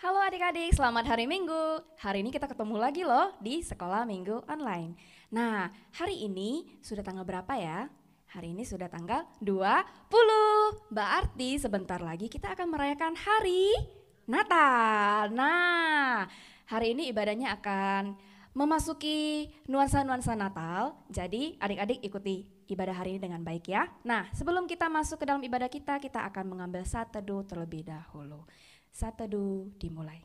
Halo adik-adik, selamat hari Minggu. Hari ini kita ketemu lagi loh di Sekolah Minggu Online. Nah, hari ini sudah tanggal berapa ya? Hari ini sudah tanggal 20. Berarti sebentar lagi kita akan merayakan hari Natal. Nah, hari ini ibadahnya akan memasuki nuansa-nuansa Natal. Jadi adik-adik ikuti ibadah hari ini dengan baik ya. Nah, sebelum kita masuk ke dalam ibadah kita akan mengambil saat teduh terlebih dahulu. Saat teduh dimulai.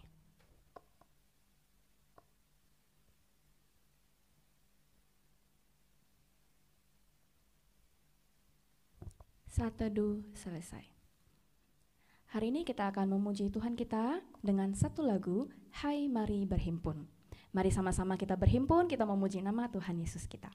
Saat teduh selesai. Hari ini kita akan memuji Tuhan kita dengan satu lagu, Hai Mari Berhimpun. Mari sama-sama kita berhimpun, kita memuji nama Tuhan Yesus kita.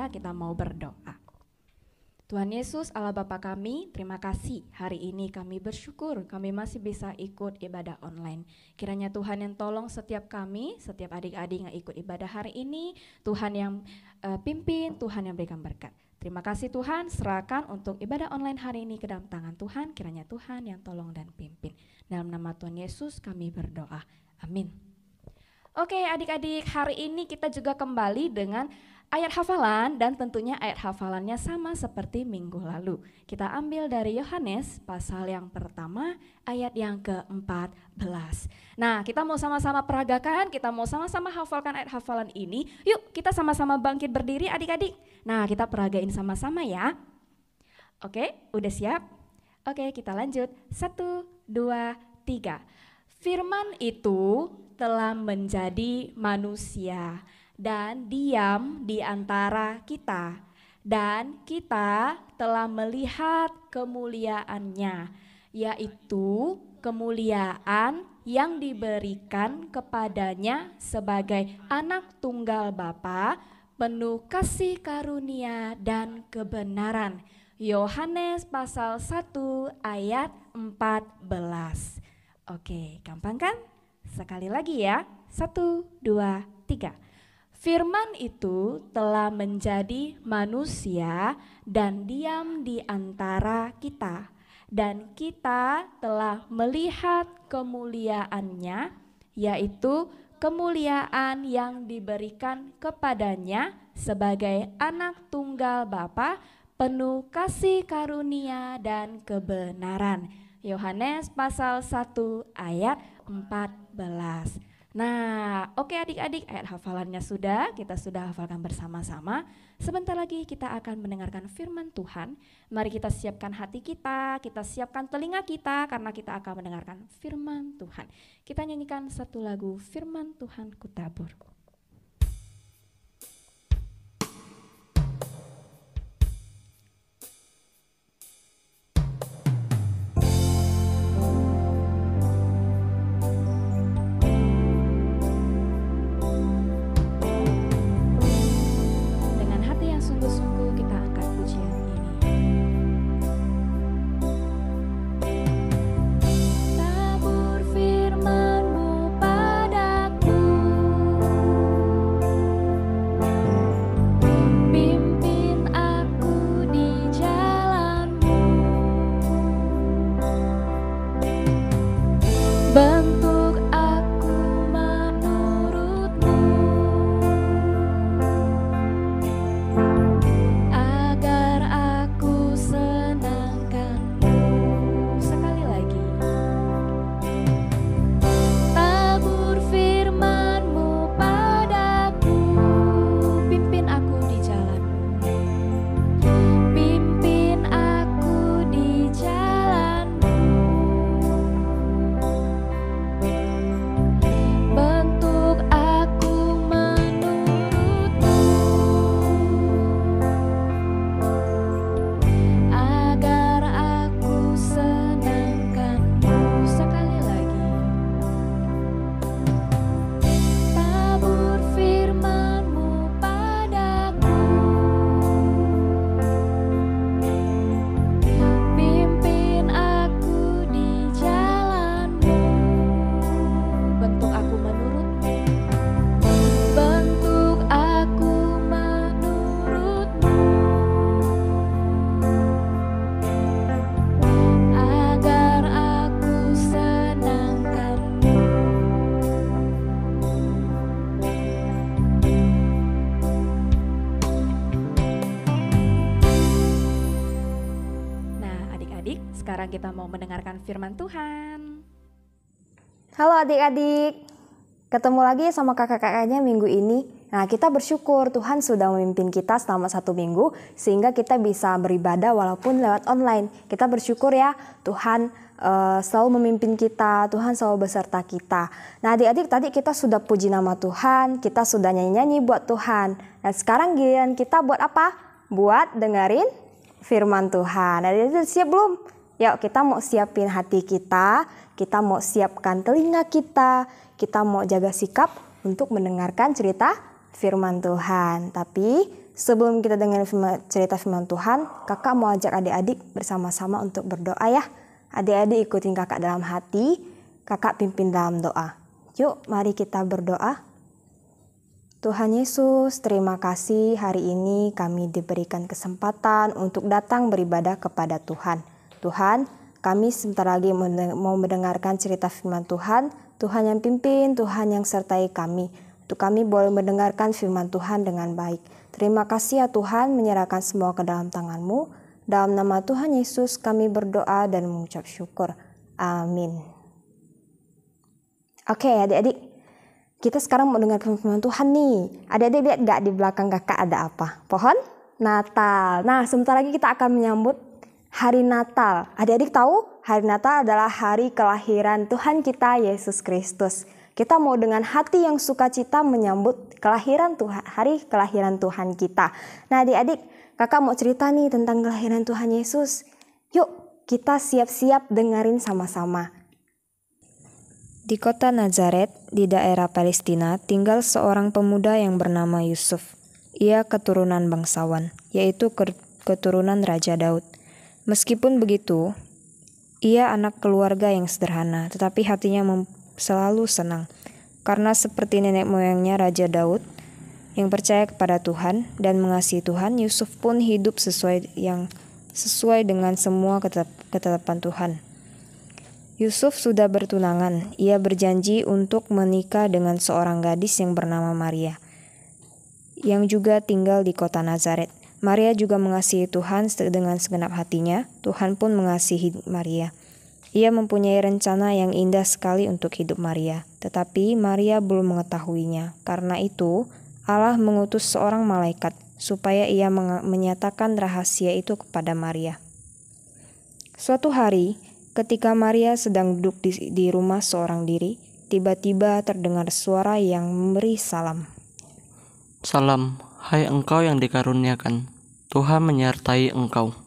Kita mau berdoa. Tuhan Yesus, Allah Bapa kami, terima kasih hari ini kami bersyukur kami masih bisa ikut ibadah online. Kiranya Tuhan yang tolong setiap kami, setiap adik-adik yang ikut ibadah hari ini, Tuhan yang pimpin, Tuhan yang berikan berkat. Terima kasih Tuhan, serahkan untuk ibadah online hari ini ke dalam tangan Tuhan, kiranya Tuhan yang tolong dan pimpin. Dalam nama Tuhan Yesus kami berdoa, amin. Oke adik-adik, hari ini kita juga kembali dengan ayat hafalan dan tentunya ayat hafalannya sama seperti minggu lalu. Kita ambil dari Yohanes pasal yang pertama ayat yang ke-14. Nah kita mau sama-sama peragakan, kita mau sama-sama hafalkan ayat hafalan ini. Yuk kita sama-sama bangkit berdiri adik-adik. Nah kita peragain sama-sama ya. Oke udah siap? Oke kita lanjut. 1, 2, 3. Firman itu telah menjadi manusia dan diam di antara kita, dan kita telah melihat kemuliaannya, yaitu kemuliaan yang diberikan kepadanya sebagai anak tunggal Bapa, penuh kasih karunia dan kebenaran. Yohanes pasal 1 ayat 14. Oke, gampang kan? Sekali lagi ya, 1, 2, 3. Firman itu telah menjadi manusia dan diam di antara kita, dan kita telah melihat kemuliaannya, yaitu kemuliaan yang diberikan kepadanya sebagai anak tunggal Bapa, penuh kasih karunia dan kebenaran. Yohanes pasal 1 ayat 14. Nah, oke adik-adik, ayat hafalannya kita sudah hafalkan bersama-sama. Sebentar lagi kita akan mendengarkan firman Tuhan. Mari kita siapkan hati kita siapkan telinga kita karena kita akan mendengarkan firman Tuhan. Kita nyanyikan satu lagu Firman Tuhan Kutabur. sekarang kita mau mendengarkan firman Tuhan. Halo adik-adik, ketemu lagi sama kakak-kakaknya minggu ini. Nah, kita bersyukur Tuhan sudah memimpin kita selama 1 minggu sehingga kita bisa beribadah walaupun lewat online. Kita bersyukur ya, Tuhan selalu memimpin kita, Tuhan selalu beserta kita. Nah adik-adik, tadi kita sudah puji nama Tuhan, kita sudah nyanyi-nyanyi buat Tuhan. Nah sekarang giliran kita buat apa? Buat dengerin firman Tuhan. Adik-adik siap belum? Yuk kita mau siapin hati kita mau siapkan telinga kita mau jaga sikap untuk mendengarkan cerita firman Tuhan. Tapi sebelum kita dengar cerita firman Tuhan, kakak mau ajak adik-adik bersama-sama untuk berdoa ya. Adik-adik ikutin kakak dalam hati, kakak pimpin dalam doa. Yuk mari kita berdoa. Tuhan Yesus, terima kasih hari ini kami diberikan kesempatan untuk datang beribadah kepada Tuhan. Tuhan, kami sebentar lagi mau mendengarkan cerita firman Tuhan. Tuhan yang pimpin, Tuhan yang sertai kami. Untuk kami boleh mendengarkan firman Tuhan dengan baik. Terima kasih ya Tuhan, menyerahkan semua ke dalam tangan-Mu. Dalam nama Tuhan Yesus kami berdoa dan mengucap syukur. Amin. Oke adik-adik, kita sekarang mau dengar firman Tuhan nih. Adik-adik lihat gak di belakang kakak ada apa? Pohon Natal. Nah sebentar lagi kita akan menyambut hari Natal. Adik-adik tahu hari Natal adalah hari kelahiran Tuhan kita Yesus Kristus. Kita mau dengan hati yang sukacita menyambut hari kelahiran Tuhan kita. Nah adik-adik, kakak mau cerita nih tentang kelahiran Tuhan Yesus. Yuk kita siap-siap dengerin sama-sama. Di kota Nazaret di daerah Palestina tinggal seorang pemuda yang bernama Yusuf. Ia keturunan bangsawan, yaitu keturunan Raja Daud. Meskipun begitu, ia anak keluarga yang sederhana, tetapi hatinya selalu senang. Karena seperti nenek moyangnya Raja Daud, yang percaya kepada Tuhan dan mengasihi Tuhan, Yusuf pun hidup sesuai dengan semua ketetapan Tuhan. Yusuf sudah bertunangan. Ia berjanji untuk menikah dengan seorang gadis yang bernama Maria, yang juga tinggal di kota Nazaret. Maria juga mengasihi Tuhan dengan segenap hatinya. Tuhan pun mengasihi Maria. Ia mempunyai rencana yang indah sekali untuk hidup Maria, tetapi Maria belum mengetahuinya. Karena itu, Allah mengutus seorang malaikat supaya ia menyatakan rahasia itu kepada Maria. Suatu hari, ketika Maria sedang duduk di rumah seorang diri, tiba-tiba terdengar suara yang memberi salam. Salam, hai engkau yang dikaruniakan, Tuhan menyertai engkau.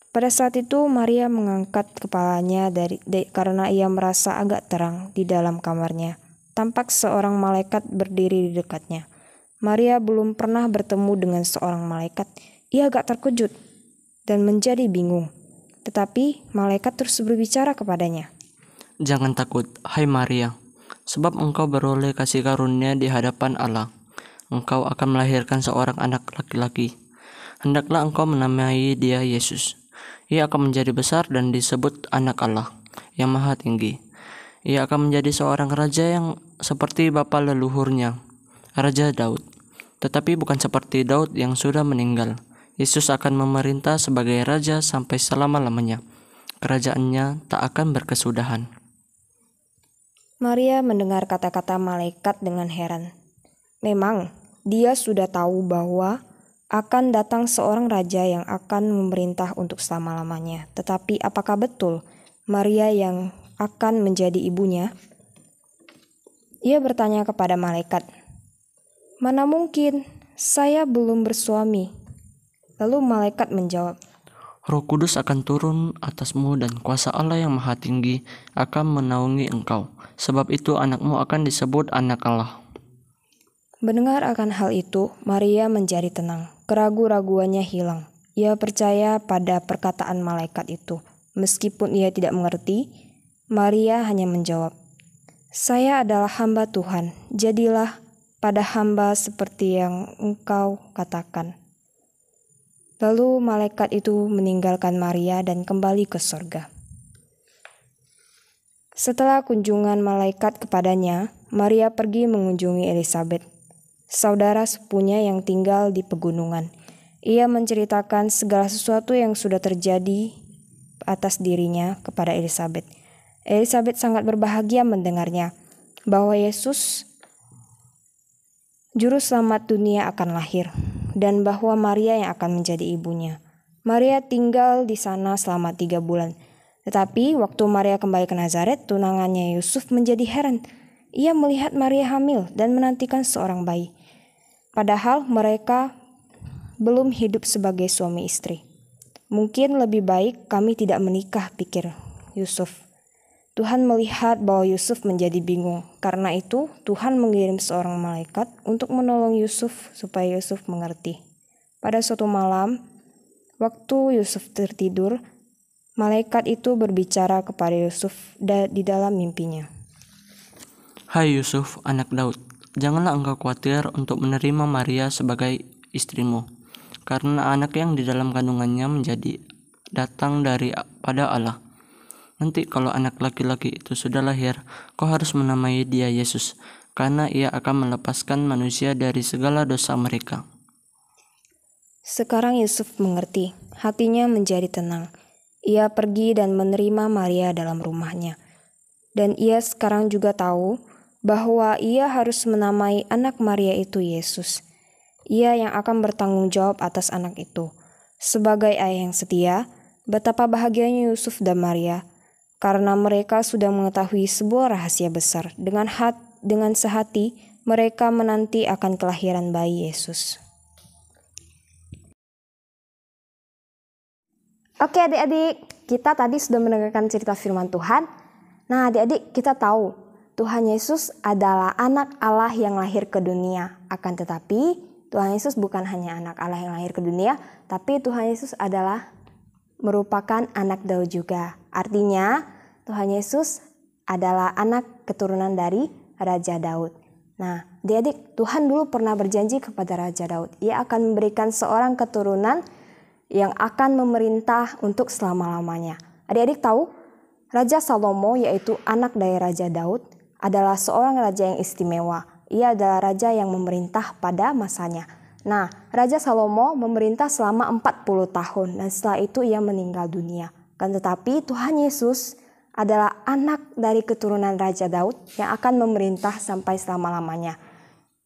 Pada saat itu Maria mengangkat kepalanya karena ia merasa agak terang di dalam kamarnya. Tampak seorang malaikat berdiri di dekatnya. Maria belum pernah bertemu dengan seorang malaikat. Ia agak terkejut dan menjadi bingung. Tetapi malaikat terus berbicara kepadanya. Jangan takut, hai Maria, sebab engkau beroleh kasih karunia di hadapan Allah. Engkau akan melahirkan seorang anak laki-laki. Hendaklah engkau menamai dia Yesus. Ia akan menjadi besar dan disebut anak Allah yang Maha Tinggi. Ia akan menjadi seorang raja yang seperti bapa leluhurnya, Raja Daud. Tetapi bukan seperti Daud yang sudah meninggal. Yesus akan memerintah sebagai raja sampai selama-lamanya. Kerajaannya tak akan berkesudahan. Maria mendengar kata-kata malaikat dengan heran. Memang, dia sudah tahu bahwa akan datang seorang raja yang akan memerintah untuk selama-lamanya. Tetapi apakah betul Maria yang akan menjadi ibunya? Ia bertanya kepada malaikat, "Mana mungkin, saya belum bersuami." Lalu malaikat menjawab, Roh Kudus akan turun atasmu dan kuasa Allah yang Maha Tinggi akan menaungi engkau. Sebab itu anakmu akan disebut anak Allah. Mendengar akan hal itu, Maria menjadi tenang. Keraguan-raguannya hilang. Ia percaya pada perkataan malaikat itu. Meskipun ia tidak mengerti, Maria hanya menjawab, "Saya adalah hamba Tuhan, jadilah pada hamba seperti yang engkau katakan." Lalu malaikat itu meninggalkan Maria dan kembali ke surga. Setelah kunjungan malaikat kepadanya, Maria pergi mengunjungi Elizabeth, saudara sepupunya yang tinggal di pegunungan. Ia menceritakan segala sesuatu yang sudah terjadi atas dirinya kepada Elizabeth. Elizabeth sangat berbahagia mendengarnya bahwa Yesus, Juru Selamat dunia, akan lahir dan bahwa Maria yang akan menjadi ibunya. Maria tinggal di sana selama 3 bulan. Tetapi waktu Maria kembali ke Nazaret, tunangannya Yusuf menjadi heran. Ia melihat Maria hamil dan menantikan seorang bayi. Padahal mereka belum hidup sebagai suami istri. Mungkin lebih baik kami tidak menikah, pikir Yusuf. Tuhan melihat bahwa Yusuf menjadi bingung. Karena itu Tuhan mengirim seorang malaikat untuk menolong Yusuf supaya Yusuf mengerti. Pada suatu malam, waktu Yusuf tertidur, malaikat itu berbicara kepada Yusuf di dalam mimpinya. Hai Yusuf, anak Daud, janganlah engkau khawatir untuk menerima Maria sebagai istrimu, karena anak yang di dalam kandungannya menjadi datang daripada Allah. Nanti kalau anak laki-laki itu sudah lahir, kau harus menamai dia Yesus, karena ia akan melepaskan manusia dari segala dosa mereka. Sekarang Yusuf mengerti, hatinya menjadi tenang. Ia pergi dan menerima Maria dalam rumahnya. Dan ia sekarang juga tahu bahwa ia harus menamai anak Maria itu Yesus. Ia yang akan bertanggung jawab atas anak itu. Sebagai ayah yang setia, betapa bahagianya Yusuf dan Maria, karena mereka sudah mengetahui sebuah rahasia besar. Dengan sehati, mereka menanti akan kelahiran bayi Yesus. Oke adik-adik, kita tadi sudah mendengarkan cerita firman Tuhan. Nah adik-adik, kita tahu Tuhan Yesus adalah anak Allah yang lahir ke dunia. Akan tetapi Tuhan Yesus bukan hanya anak Allah yang lahir ke dunia, tapi Tuhan Yesus adalah merupakan anak Daud juga. Artinya Tuhan Yesus adalah anak keturunan dari Raja Daud. Nah, adik-adik, Tuhan dulu pernah berjanji kepada Raja Daud. Ia akan memberikan seorang keturunan yang akan memerintah untuk selama-lamanya. Adik-adik tahu, Raja Salomo, yaitu anak dari Raja Daud, adalah seorang raja yang istimewa. Ia adalah raja yang memerintah pada masanya. Nah, Raja Salomo memerintah selama 40 tahun dan setelah itu ia meninggal dunia. Kan tetapi Tuhan Yesus adalah anak dari keturunan Raja Daud yang akan memerintah sampai selama-lamanya.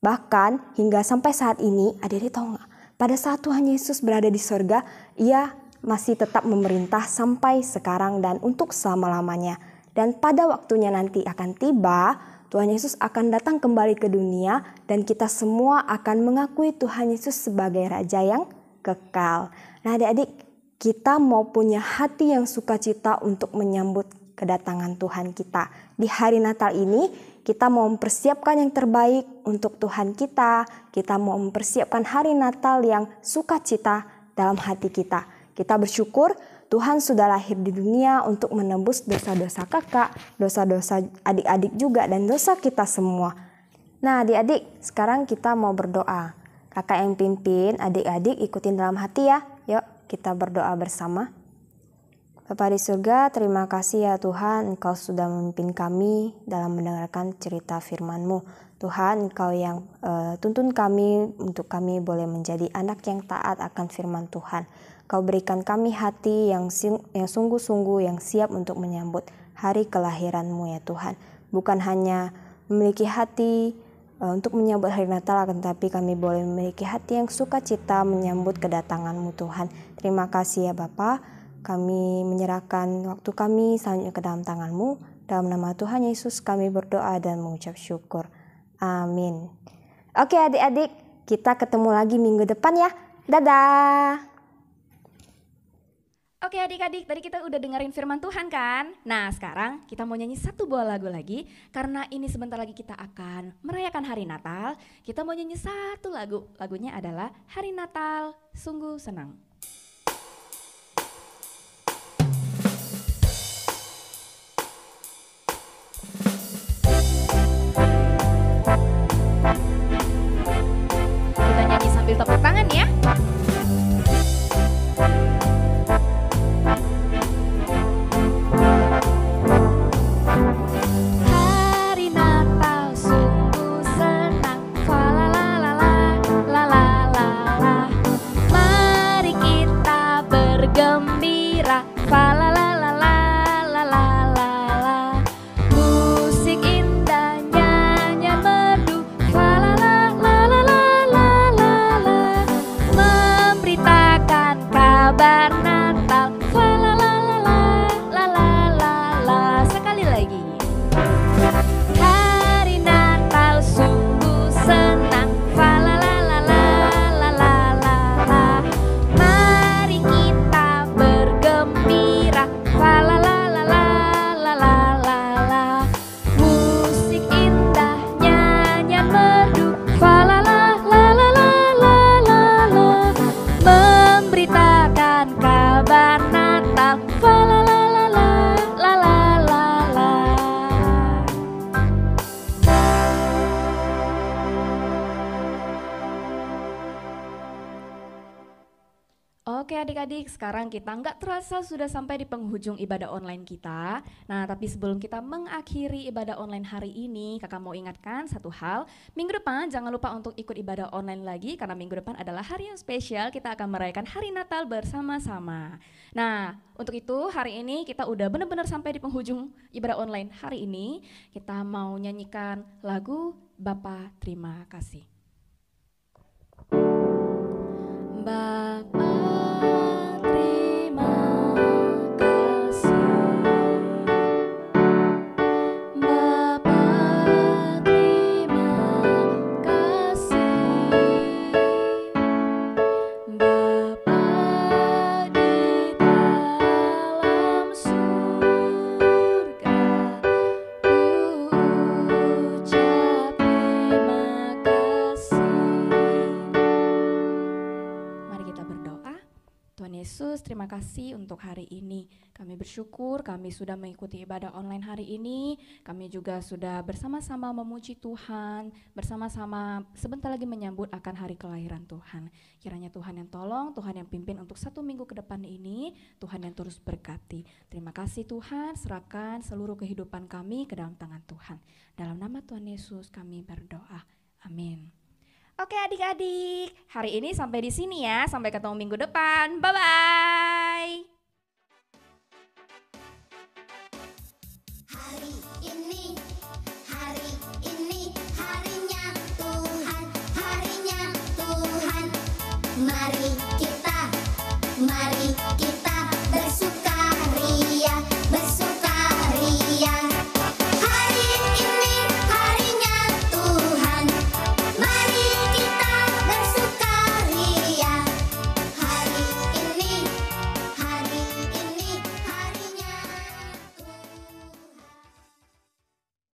Bahkan hingga sampai saat ini, adik-adik tahu nggak? Pada saat Tuhan Yesus berada di surga, ia masih tetap memerintah sampai sekarang dan untuk selama-lamanya. Dan pada waktunya nanti akan tiba, Tuhan Yesus akan datang kembali ke dunia dan kita semua akan mengakui Tuhan Yesus sebagai Raja yang kekal. Nah adik-adik, kita mau punya hati yang sukacita untuk menyambut kedatangan Tuhan kita. Di hari Natal ini, kita mau mempersiapkan yang terbaik untuk Tuhan kita. Kita mau mempersiapkan hari Natal yang sukacita dalam hati kita. Kita bersyukur Tuhan sudah lahir di dunia untuk menebus dosa-dosa kakak, dosa-dosa adik-adik juga, dan dosa kita semua. Nah adik-adik, sekarang kita mau berdoa. Kakak yang pimpin, adik-adik ikutin dalam hati ya. Yuk kita berdoa bersama. Bapa di surga, terima kasih ya Tuhan, Engkau sudah memimpin kami dalam mendengarkan cerita firman-Mu. Tuhan, Engkau yang tuntun kami untuk kami boleh menjadi anak yang taat akan firman Tuhan. Kau berikan kami hati yang sungguh-sungguh yang siap untuk menyambut hari kelahiran-Mu ya Tuhan. Bukan hanya memiliki hati untuk menyambut hari Natal, akan tetapi kami boleh memiliki hati yang sukacita menyambut kedatangan-Mu Tuhan. Terima kasih ya Bapa. Kami menyerahkan waktu kami selanjutnya ke dalam tangan-Mu. Dalam nama Tuhan Yesus kami berdoa dan mengucap syukur. Amin. Oke adik-adik, kita ketemu lagi minggu depan ya. Dadah. Oke adik-adik, tadi kita udah dengerin firman Tuhan kan? Nah sekarang kita mau nyanyi satu buah lagu lagi. Karena ini sebentar lagi kita akan merayakan hari Natal. Kita mau nyanyi satu lagu. Lagunya adalah Hari Natal Sungguh Senang. Kita nyanyi sambil tepuk tangan ya. Fa la la kabar Natal. Fa la la la la la la la la. Sekali lagi. Hari Natal sungguh senang. Fa la la la la la la la la. Mari kita bergembira. Fa la la la la la la la la. Musik indah, nyanyian merdu. Fa la la la la la la la la. Memberitakan kabar Natal. Fa la la la la la la la la. Oke adik-adik, sekarang kita nggak terasa sudah sampai di penghujung ibadah online kita. Nah, tapi sebelum kita mengakhiri ibadah online hari ini, kakak mau ingatkan satu hal. Minggu depan jangan lupa untuk ikut ibadah online lagi, karena minggu depan adalah hari yang spesial. Kita akan merayakan hari Natal bersama-sama. Nah, untuk itu hari ini kita udah benar-benar sampai di penghujung ibadah online hari ini. Kita mau nyanyikan lagu Bapa Terima Kasih. Bapa terima kasih, Bapa terima kasih, Bapa di dalam surga, ku ucap terima kasih. Mari kita berdoa. Tuhan Yesus, terima kasih untuk hari ini. Kami bersyukur kami sudah mengikuti ibadah online hari ini. Kami juga sudah bersama-sama memuji Tuhan, bersama-sama sebentar lagi menyambut akan hari kelahiran Tuhan. Kiranya Tuhan yang tolong, Tuhan yang pimpin untuk 1 minggu ke depan ini, Tuhan yang terus berkati. Terima kasih Tuhan, serahkan seluruh kehidupan kami ke dalam tangan Tuhan. Dalam nama Tuhan Yesus kami berdoa. Amin. Oke adik-adik, hari ini sampai di sini ya. Sampai ketemu minggu depan. Bye-bye.